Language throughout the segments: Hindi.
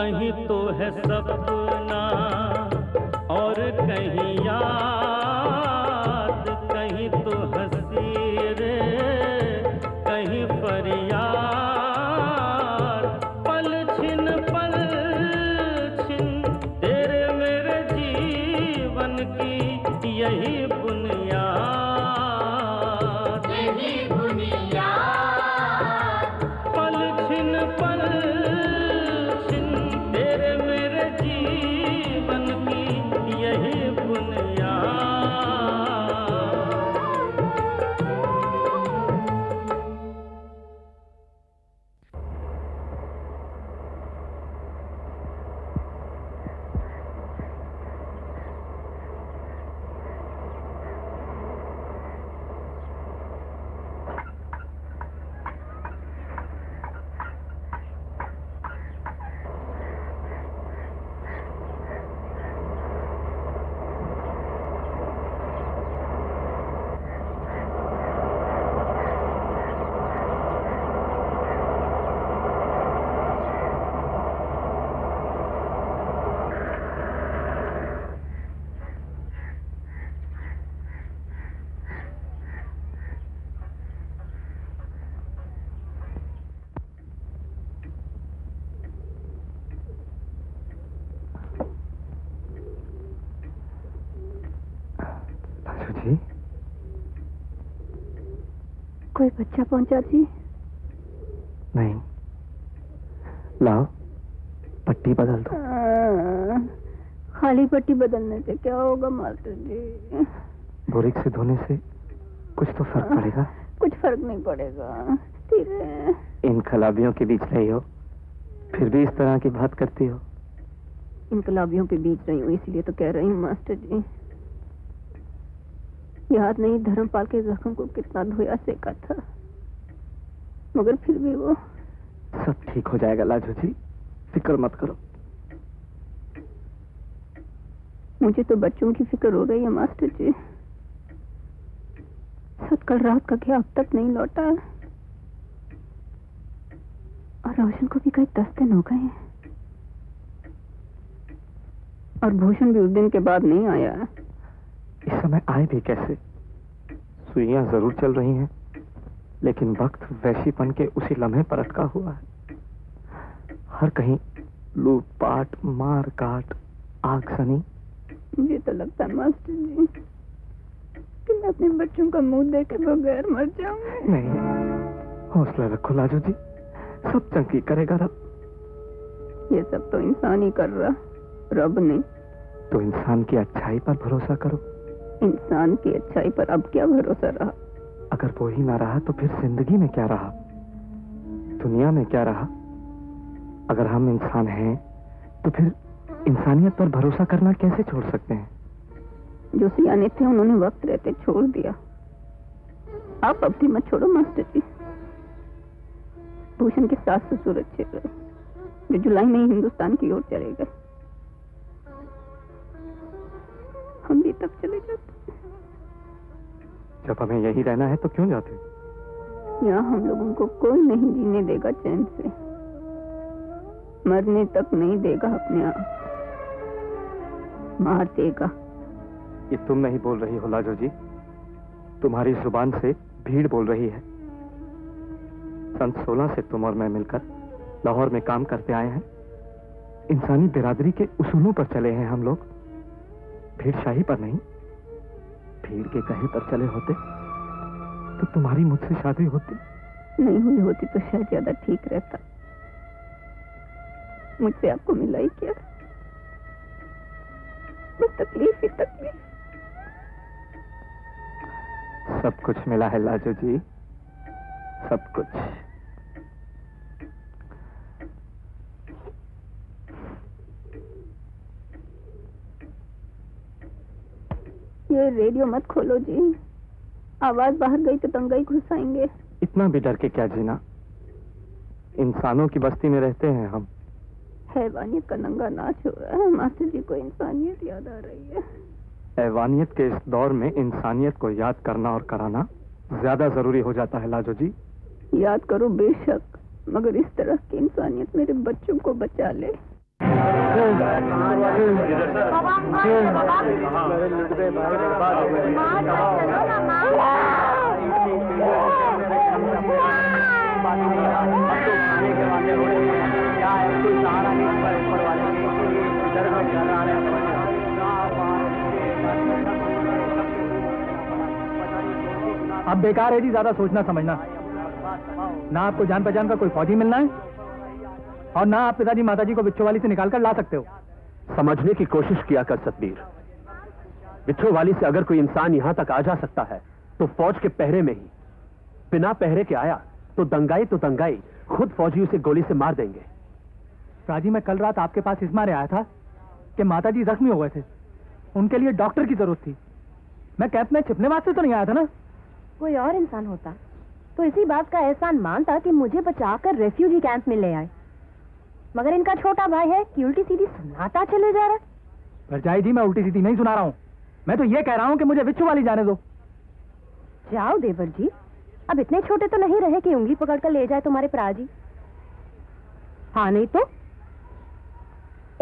कहीं तो है सपना और कहीं याद, कहीं तो हंसी रे कहीं फरियाद। पल छिन तेरे मेरे जीवन की यही बुनियाद, यही बुनियाद। पल छिन तेरे मेरे जीवन की यही जी, कोई बच्चा पहुंचा जी? नहीं, लाओ पट्टी बदल दो। खाली पट्टी बदलने से क्या होगा मास्टर जी? बोरिक से धोने से कुछ तो फर्क पड़ेगा? कुछ फर्क नहीं पड़ेगा। इन खलाबियों के बीच रही हो, फिर भी इस तरह की बात करती हो। इनकलाबियों के बीच रही हूँ इसलिए तो कह रही हूँ मास्टर जी। याद नहीं धर्मपाल के जख्म को कितना धोया सेका था, मगर फिर भी वो सब ठीक हो जाएगा लाजू जी, फिक्र मत करो। मुझे तो बच्चों की फिक्र हो रही है मास्टर जी। सत कल रात का क्या अब तक नहीं लौटा, और रोशन को भी कई 10 दिन हो गए, और भूषण भी उस दिन के बाद नहीं आया। इस समय आए भी कैसे? सुइयां जरूर चल रही हैं, लेकिन वक्त वैशीपन के उसी लम्हे पर अटका हुआ है। हर कहीं लूटपाट, मार काट, आगजनी। मुझे तो लगता है मास्टर जी कि मैं अपने बच्चों का मुंह देखे बगैर मर जाऊंगी। नहीं, हौसला रखो लाजू जी, सब चंकी करेगा रब। ये सब तो इंसान ही कर रहा, रब नहीं। तो इंसान की अच्छाई पर भरोसा करो। इंसान की अच्छाई पर अब क्या भरोसा रहा? अगर वो ही ना रहा तो फिर जिंदगी में क्या रहा, दुनिया में क्या रहा? अगर हम इंसान हैं तो फिर इंसानियत पर भरोसा करना कैसे छोड़ सकते हैं? जो सियाने थे उन्होंने वक्त रहते छोड़ दिया, आप अब भी मत छोड़ो मास्टर जी। भूषण के सास ससुर अच्छे रहे, जो जुलाई में ही हिंदुस्तान की ओर चले गए। हम भी तब चले जाते। जब हमें यही रहना है तो क्यों जाते? यहाँ हम लोगों को कोई नहीं जीने देगा चैन से, मरने तक नहीं देगा, अपने आप मार देगा। ये तुम नहीं बोल रही हो लाजो जी, तुम्हारी जुबान से भीड़ बोल रही है। सन 16 से तुम और मैं मिलकर लाहौर में काम करते आए हैं। इंसानी बिरादरी के उसूलों पर चले हैं हम लोग, भीड़शाही पर नहीं। भीड़ के कहीं पर चले होते तो तुम्हारी मुझसे शादी होती। नहीं हुई होती तो शायद ज्यादा ठीक रहता। मुझसे आपको मिला ही क्या, बस तकलीफ ही तकलीफ। सब कुछ मिला है लाजो जी, सब कुछ। ये रेडियो मत खोलो जी, आवाज बाहर गई तो दंगाई घुस आएंगे। इतना भी डर के क्या जीना, इंसानों की बस्ती में रहते हैं हम। हैवानियत का नंगा नाच हो रहा है मास्टर जी को, इंसानियत याद आ रही है। हैवानियत के इस दौर में इंसानियत को याद करना और कराना ज्यादा जरूरी हो जाता है लाजो जी। याद करो बेशक, मगर इस तरह की इंसानियत मेरे बच्चों को बचा ले। अब बेकार है जी ज्यादा सोचना समझना। ना आपको जान पहचान का कोई फौजी मिलना है और ना आप पिताजी माताजी को बिच्छू वाली से निकाल कर ला सकते हो। समझने की कोशिश किया कर सतबीर। बिच्छू वाली से अगर कोई इंसान यहां तक आ जा सकता है तो फौज के पहरे में ही। बिना पहरे के आया तो दंगाई खुद फौजी उसे गोली से मार देंगे। राजी, मैं कल रात आपके पास इस मारे आया था कि माताजी जख्मी हो गए थे, उनके लिए डॉक्टर की जरूरत थी। मैं कैंप में छिपने वास्ते तो नहीं आया था ना। कोई और इंसान होता तो इसी बात का एहसान मानता कि मुझे बचाकर रेफ्यूजी कैंप में ले आए, मगर इनका छोटा भाई है कि उल्टी सीधी सुनाता चले जा रहा है। भरजाई जी, मैं उल्टी सीधी नहीं सुना रहा हूँ, मैं तो ये कह रहा हूँ कि मुझे बिच्छू वाली जाने दो। जाओ देवर जी, अब इतने छोटे तो नहीं रहे कि उंगली पकड़कर ले जाए तुम्हारे भरा जी। हाँ नहीं तो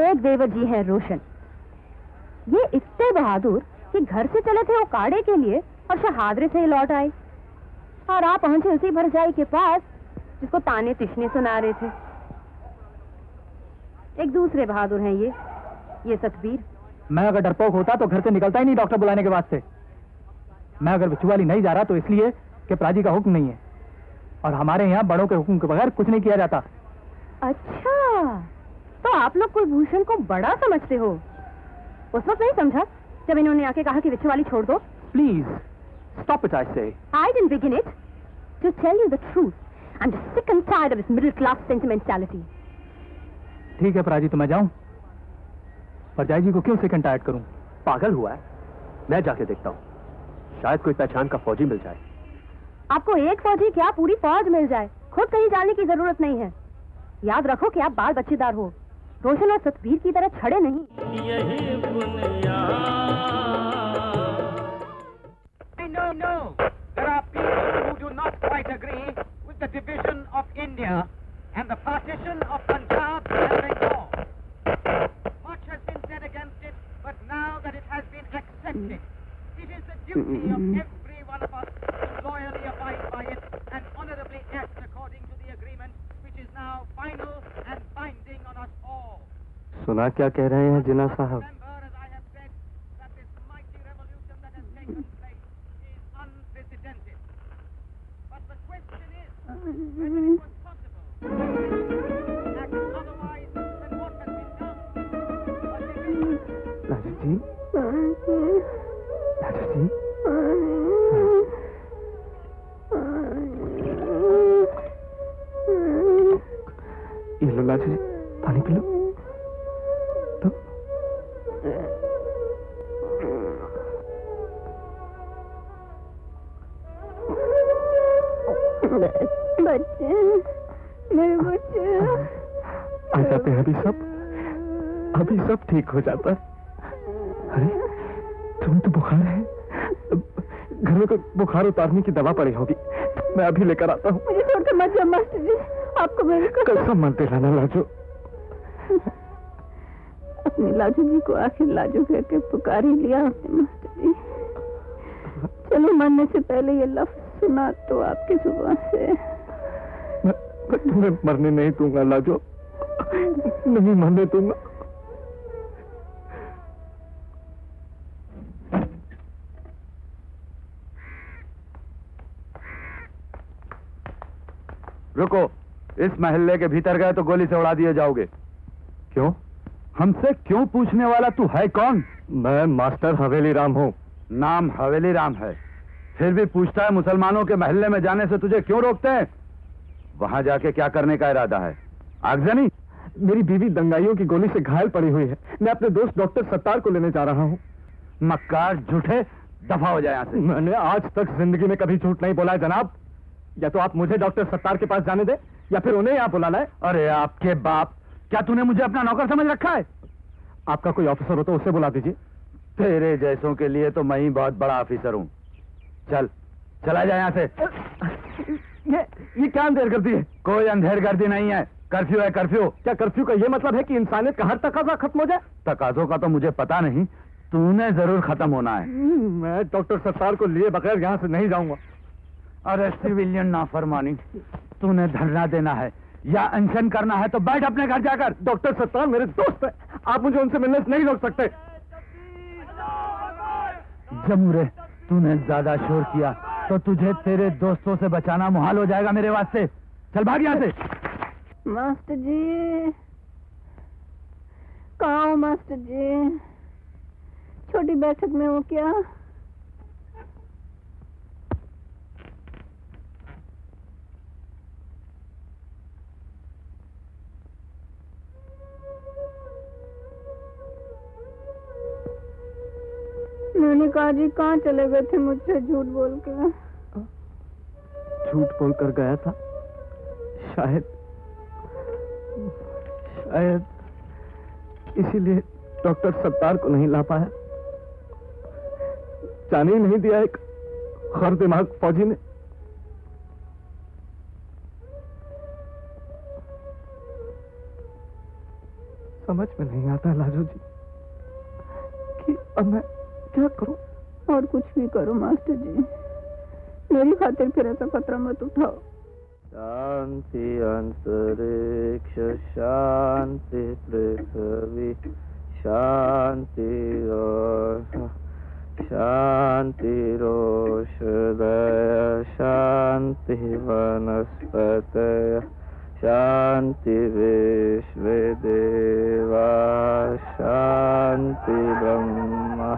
एक देवर जी है रोशन, ये इतने बहादुर कि घर से चले थे उकाड़े के लिए और शहादरे से ही लौट आए, और आप पहुंचे उसी भरजाई के पास जिसको ताने तिश्ने सुना रहे थे। एक दूसरे बहादुर हैं ये सतबीर। मैं अगर डरपोक होता तो घर से निकलता ही नहीं डॉक्टर बुलाने के वास्ते। मैं अगर बिच्छू वाली नहीं जा रहा तो इसलिए कि प्राजी का हुक्म नहीं है, और हमारे यहाँ बड़ों के हुक्म के बगैर कुछ नहीं किया जाता। अच्छा, तो आप लोग कुलभूषण को बड़ा समझते हो। उस वक्त नहीं समझा जब इन्होंने आके कहा कि बिच्छू वाली छोड़ दो। Please stop it, I say. I didn't begin it. To tell you the truth, I'm just sick and tired of this middle class sentimentality. ठीक है प्राजी, तो मैं जाऊं? भरजाई जी को क्यों सिक एंड टायर्ड करूं? पागल हुआ है? मैं जाके देखता हूँ, शायद कोई पहचान का फौजी मिल जाए। आपको एक फौजी क्या पूरी फौज मिल जाए, खुद कहीं जाने की जरूरत नहीं है। याद रखो कि आप बाल बच्चेदार हो, रोशन और सतबीर की तरह छड़े नहीं। यही बुनियाद। No, there are people who do not quite agree with the division of India and the partition of Punjab and Bengal. Much has been said against it, but now that it has been accepted, it is the duty of every one of us to loyally abide by it and honorably act according to the agreement, which is now final and binding on us all. सुना क्या कह रहे हैं जिना साहब? Remember, as I have said, that this mighty revolution that has taken place is unprecedented. But the question is whether it was possible to act otherwise than what has been done. A division Raju ji, Raju ji, ये लो लाजू जी, पानी पी लो। तो बच्चे, मेरे बच्चे। आ जाते हैं अभी सब ठीक हो जाता है। अरे तुम्हें तो बुखार है, घर में कोई बुखार उतारने की दवा पड़ी होगी, मैं अभी लेकर आता हूँ। मुझे छोड़कर मत जाओ मास्टर जी, आपको मेरी कसम मत दिलाना लाजू। अपनी लाजू जी को आखिर लाजू कह के पुकार ही लिया आपने मास्टर जी। चलो मरने से पहले ये लफ्ज सुना तो आपकी जुबान से। मैं तुम्हें मरने नहीं दूंगा लाजो, नहीं मरने दूंगा। रुको, इस महल्ले के भीतर गए तो गोली से उड़ा दिए जाओगे। क्यों? हमसे क्यों पूछने वाला? तू है कौन? मैं मास्टर हवेली राम हूँ। नाम हवेली राम है, फिर भी पूछता है मुसलमानों के महल्ले में जाने से तुझे क्यों रोकते हैं? वहां जाके क्या करने का इरादा है? आगजनी? मेरी बीवी दंगाइयों की गोली से घायल पड़ी हुई है, मैं अपने दोस्त डॉक्टर सत्तार को लेने जा रहा हूँ। मक्कार, झूठे, दफा हो जाए यहाँ से। मैंने आज तक जिंदगी में कभी झूठ नहीं बोला है जनाब। या तो आप मुझे डॉक्टर सत्तार के पास जाने दे या फिर उन्हें यहाँ बुला लाए। अरे आपके बाप, क्या तूने मुझे अपना नौकर समझ रखा है? आपका कोई ऑफिसर हो तो उसे बुला दीजिए। तेरे जैसों के लिए तो मैं ही बहुत बड़ा ऑफिसर हूँ। चल, चला जाए यहाँ से। ये क्या अंधेर कर दी है? कोई अंधेर गर्दी नहीं है, कर्फ्यू है कर्फ्यू। क्या कर्फ्यू का ये मतलब है कि इंसानियत का हर तकाजा खत्म हो जाए? तकाजों का तो मुझे पता नहीं, तूने जरूर खत्म होना है। मैं डॉक्टर सत्तार को लिए बगैर यहाँ से नहीं जाऊंगा। अरे सिविलियन नाफरमानी, तूने धरना देना है या अनशन करना है तो बैठ अपने घर जाकर। डॉक्टर सत्तार मेरे दोस्त है, आप मुझे उनसे मिलने से नहीं रोक सकते। जमूरे, तूने ज्यादा शोर किया तो तुझे तेरे दोस्तों से बचाना मुहाल हो जाएगा मेरे वास्ते। चल भाग यहाँ से। मास्टर जी कहाँ हो मास्टर जी? छोटी बैठक में हो क्या? मैंने कहा जी कहाँ चले गए थे मुझसे झूठ बोल के? झूठ बोल कर गया था, शायद इसीलिए डॉक्टर सत्तार को नहीं ला पाया। जाने ही नहीं दिया एक खर दिमाग फौजी ने। समझ में नहीं आता लाजो जी कि अब मैं क्या करूं। और कुछ भी करो मास्टर जी, मेरी खातिर फिर ऐसा खतरा मत उठाओ। शांति अंतरिक्ष शांति पृथ्वी शांति शांतिरोषधय शांति वनस्पतय शांति विश्वे देवा शांति ब्रह्मा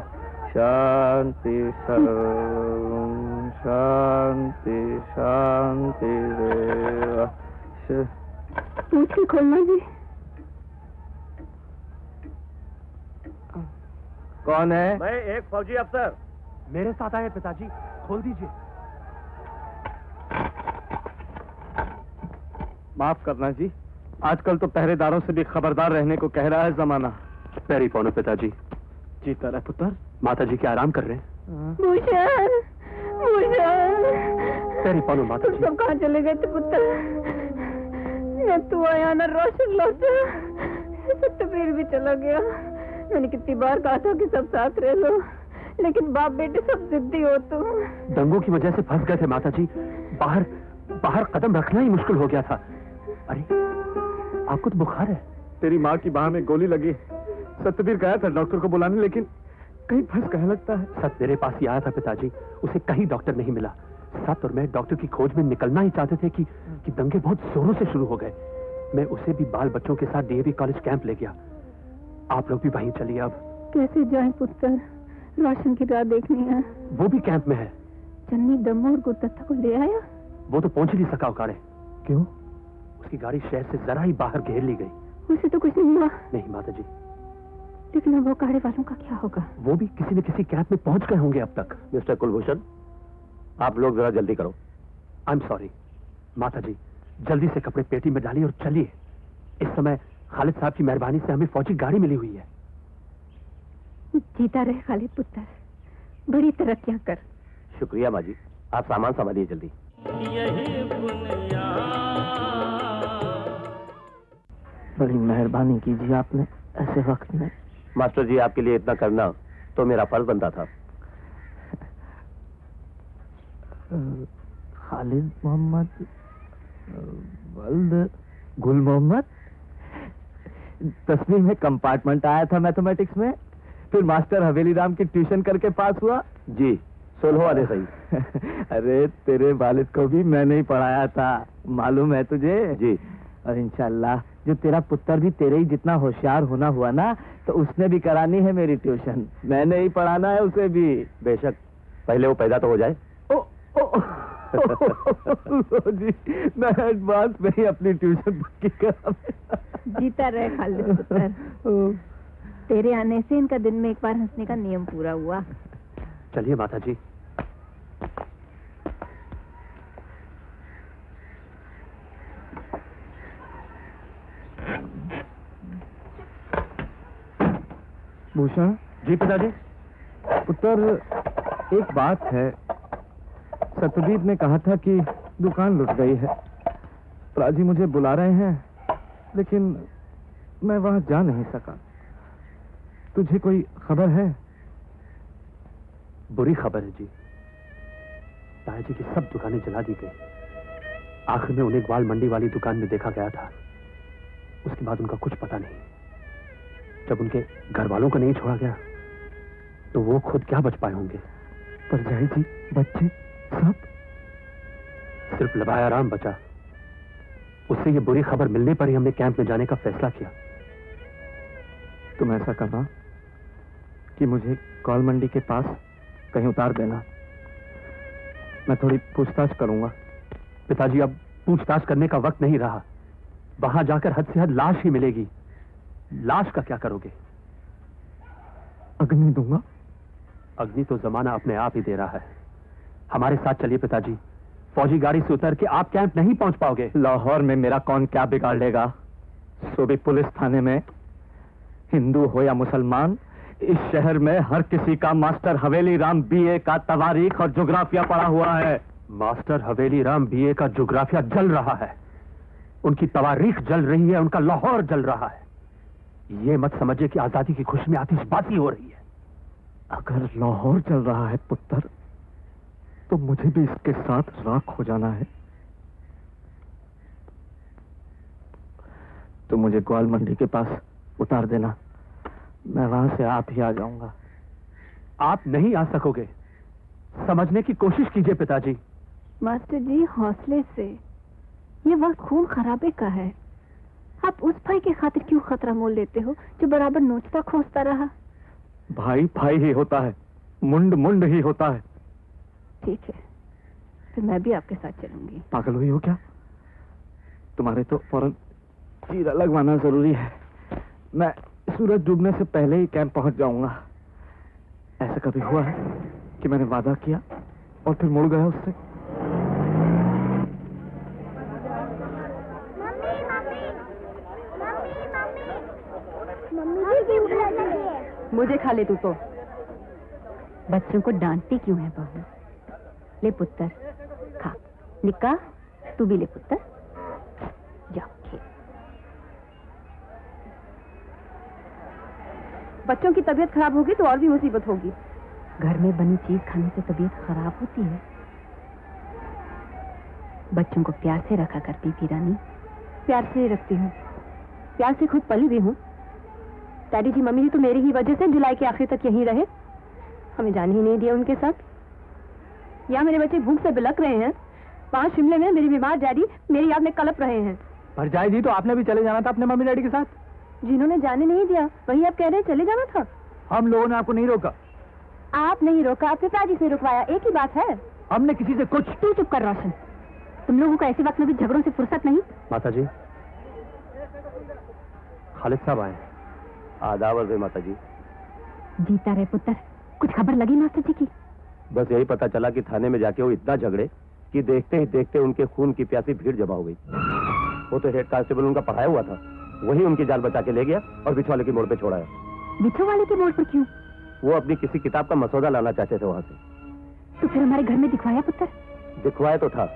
शांति सर्वं शांति शांति देवा। पूछी खोलना जी। कौन है? मैं एक फौजी अफसर। मेरे साथ आए पिताजी, खोल दीजिए। माफ करना जी, आजकल तो पहरेदारों से भी खबरदार रहने को कह रहा है जमाना। पैरी पौनो पिताजी। जीता रहा पुत्र। माता जी क्या आराम कर रहे हैं? भूषण, भूषण, पैरी पौनो माता तुम जी। सब कहाँ चले गए थे पुत्र? न तू आया न रोशन लौटा, सतबीर भी चला गया। मैंने कितनी बार कहा था कि सब साथ रह लो, लेकिन बाप बेटे सब जिद्दी हो तुम। दंगों की वजह से फंस गए थे माता जी, बाहर बाहर कदम रखना ही मुश्किल हो गया था। अरे आपको तो बुखार है। तेरी माँ की बाह में गोली लगी। सतबीर गया था डॉक्टर को बुलाने, लेकिन कहीं फंस गया लगता है। सत मेरे पास ही आया था पिताजी, उसे कहीं डॉक्टर नहीं मिला। सत और मैं डॉक्टर की खोज में निकलना ही चाहते थे कि दंगे बहुत जोरों से शुरू हो गए। मैं उसे भी बाल बच्चों के साथ डीएवी कॉलेज कैंप ले गया। आप लोग भी वहीं चलिए। अब कैसे जाए पुत्र? रोशन की राह देखनी है। वो भी कैंप में है। चन्नी दम्मू और गुरदत्ता को ले आया? वो तो पहुंच ही नहीं सका उकाड़े। क्यों? उसकी गाड़ी शहर से जरा ही बाहर घेर ली गई। उसे तो कुछ नहीं हुआ। नहीं माता जी। लेकिन अब वो काड़े वालों का क्या होगा? वो भी किसी न किसी कैंप में पहुंच गए होंगे अब तक। मिस्टर कुलभूषण, आप लोग जरा जल्दी करो। आई एम सॉरी माता जी, जल्दी से कपड़े पेटी में डालिए और चलिए। इस समय खालिद साहब की मेहरबानी से हमें फौजी गाड़ी मिली हुई है। जीता रहे खालिद पुत्र, बड़ी तरक्कियां कर। शुक्रिया माँ जी, आप सामान संभालिए जल्दी। यही बड़ी मेहरबानी कीजिए आपने ऐसे वक्त में। मास्टर जी, आपके लिए इतना करना तो मेरा फर्ज बनता था। खालिद मोहम्मद वल्द गुल मोहम्मद। 10वीं में कंपार्टमेंट आया था मैथमेटिक्स में, फिर मास्टर हवेली राम की ट्यूशन करके पास हुआ। जी, 16 वाले सही। अरे तेरे वालिद को भी मैंने ही पढ़ाया था, मालूम है तुझे? जी। और इंशाल्लाह जो तेरा पुत्र भी तेरे ही जितना होशियार होना हुआ ना, तो उसने भी करानी है मेरी ट्यूशन। मैंने ही पढ़ाना है उसे भी। बेशक, पहले वो पैदा तो हो जाए। जी, मैं एडवांस में ही अपनी ट्यूशन पक्की करा। जीता रहे खालिद पुत्र। तेरे आने से इनका दिन में एक बार हंसने का नियम पूरा हुआ। चलिए माता जी। भूषण जी पिताजी। पुत्र, एक बात है, सतबीर ने कहा था कि दुकान लुट गई है। प्राजी मुझे बुला रहे हैं, लेकिन मैं वहां जा नहीं सका। तुझे कोई खबर है? बुरी खबर है जी। तायाजी की सब दुकानें जला दी गई। आखिर में उन्हें ग्वाल मंडी वाली दुकान में देखा गया था। उसके बाद उनका कुछ पता नहीं। जब उनके घर वालों को नहीं छोड़ा गया तो वो खुद क्या बच पाए होंगे। पर जय जी, बच्चे सब? सिर्फ लबाया राम बचा। उससे ये बुरी खबर मिलने पर ही हमने कैंप में जाने का फैसला किया। तुम ऐसा करना कि मुझे कॉल मंडी के पास कहीं उतार देना। मैं थोड़ी पूछताछ करूंगा। पिताजी, अब पूछताछ करने का वक्त नहीं रहा। वहां जाकर हद से हद लाश ही मिलेगी। लाश का क्या करोगे? अग्नि दूंगा। अग्नि तो जमाना अपने आप ही दे रहा है। हमारे साथ चलिए पिताजी। फौजी गाड़ी से उतर के आप कैंप नहीं पहुंच पाओगे। लाहौर में मेरा कौन क्या बिगाड़ लेगा? सो भी पुलिस थाने में हिंदू हो या मुसलमान, इस शहर में हर किसी का मास्टर हवेली राम बीए का तवारीख और जोग्राफिया पढ़ा हुआ है। मास्टर हवेली राम बीए का जोग्राफिया जल रहा है। उनकी तवारीख जल रही है, उनका लाहौर जल रहा है। ये मत समझिए कि आजादी की खुशी में आतिशबाजी हो रही है। अगर लाहौर जल रहा है पुत्र, तो मुझे भी इसके साथ राख हो जाना है। तो मुझे ग्वाल मंडी के पास उतार देना। मैं वहां से आप ही आ जाऊंगा। आप नहीं आ सकोगे। समझने की कोशिश कीजिए पिताजी। मास्टर जी, हौसले से। ये वक्त खून खराबे का है। आप उस भाई के खातिर क्यों खतरा मोल लेते हो जो बराबर नोचता खोजता रहा? भाई भाई ही होता है, मुंड मुंड ही होता है। ठीक है, फिर मैं भी आपके साथ चलूंगी। पागल हुई हो क्या? तुम्हारे तो फौरन चीरा लगवाना जरूरी है। मैं सूरज डूबने से पहले ही कैंप पहुंच जाऊंगा। ऐसा कभी हुआ है कि मैंने वादा किया और फिर मुड़ गया उससे? मुझे खा ले तू तो। बच्चों को डांटती क्यों है बहू? ले पुत्र, खा। निक्का, तू भी ले पुत्र। जाओ खेल। बच्चों की तबीयत खराब होगी तो और भी मुसीबत होगी। घर में बनी चीज खाने से तबीयत खराब होती है। बच्चों को प्यार से रखा करती थी रानी। प्यार से ही रखती हूँ। प्यार से खुद पली भी हूँ। डैडी जी, मम्मी जी तो मेरी ही वजह से जुलाई के आखिर तक यहीं रहे। हमें जाने ही नहीं दिया उनके साथ। यहाँ मेरे बच्चे भूख से बिलक रहे हैं। वहाँ शिमले में मेरी बीमार डैडी मेरी याद में कलप रहे हैं। पर जाए जी, तो आपने भी चले जाना था अपने मम्मी डैडी के साथ। जिन्होंने जाने नहीं दिया वही आप कह रहे हैं चले जाना था। हम लोगों ने आपको नहीं रोका। आप नहीं रोका, आपके पिताजी से रुकवाया। एक ही बात है। हमने किसी से कुछ। तू चुप कर रोशन। तुम लोगों को ऐसे वक्त में भी झगड़ों से फुर्सत नहीं। माता जी, खालिद साहब आए। आदाब अर्ज़ है माता जी। जीता रहे पुत्र। कुछ खबर लगी मास्टर जी की? बस यही पता चला कि थाने में जाके वो इतना झगड़े कि देखते ही देखते उनके खून की प्यासी भीड़ जमा हो गई। वो तो हेड कांस्टेबल उनका पढ़ाया हुआ था, वही उनकी जान बचा के ले गया और बिछवाले की मोड़ पे छोड़ाया। बिछवाले के मोड़ पर क्यों? वो अपनी किसी किताब का मसौदा लाना चाहते थे वहां से। तो फिर हमारे घर में दिखवाया पुत्र? दिखवाया तो था,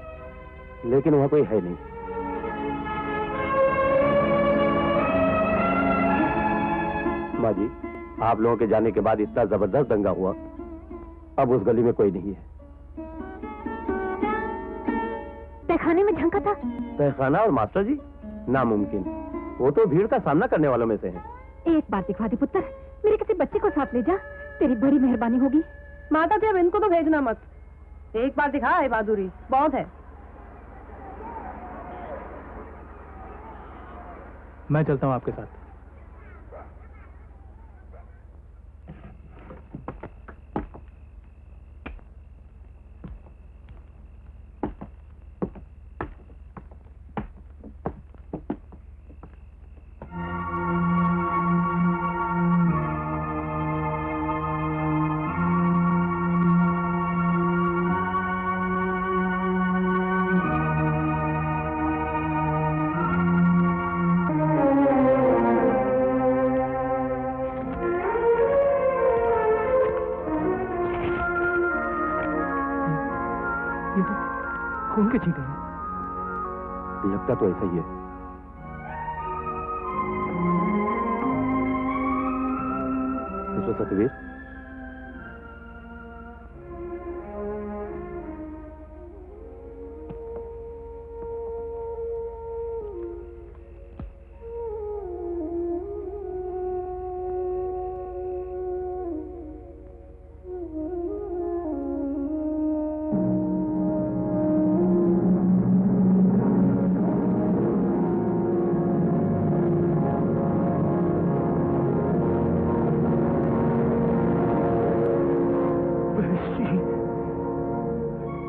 लेकिन वहां कोई है नहीं। माँ जी, आप लोगों के जाने के बाद इतना जबरदस्त दंगा हुआ, अब उस गली में कोई नहीं है। तहखाने में झंका था? तहखाना और मास्टर जी नामुमकिन। वो तो भीड़ का सामना करने वालों में से हैं। एक बार दिखवा दे पुत्र। मेरे किसी बच्चे को साथ ले जा। तेरी बड़ी मेहरबानी होगी। माता जी, अब इनको तो भेजना मत। एक बार दिखा है बहादुरी, बहुत है। मैं चलता हूँ आपके साथ। खून के छींटे हैं। लगता तो ऐसा ही है। सतवीर,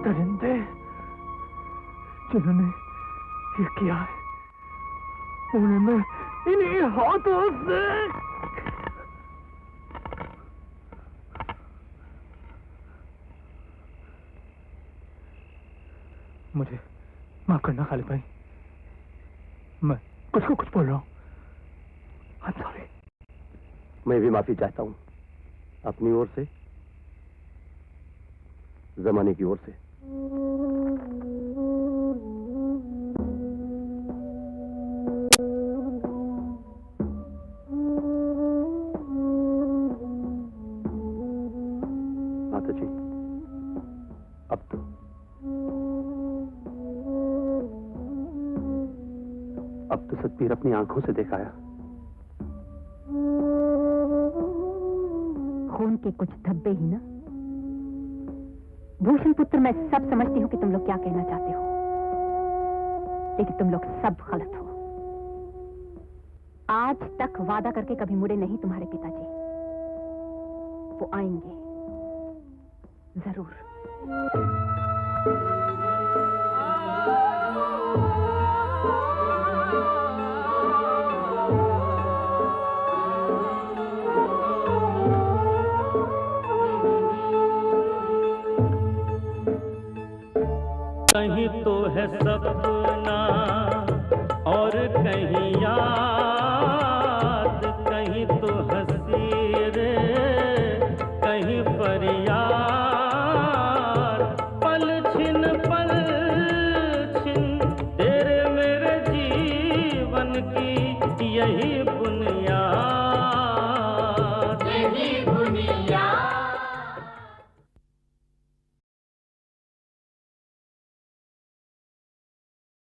परिंदे जिन्होंने ये किया है उन्हें मैं इन्हीं हाथों से मुझे माफ करना खालिद भाई, मैं कुछ को कुछ बोल रहा हूँ। I'm sorry। मैं भी माफी चाहता हूं, अपनी ओर से, जमाने की ओर से। माता जी, अब तो सतबीर अपनी आंखों से दिखाया। खून के कुछ धब्बे ही ना। भूषण पुत्र, मैं सब समझती हूँ कि तुम लोग क्या कहना चाहते हो, लेकिन तुम लोग सब गलत हो। आज तक वादा करके कभी मुड़े नहीं तुम्हारे पिताजी, वो आएंगे जरूर।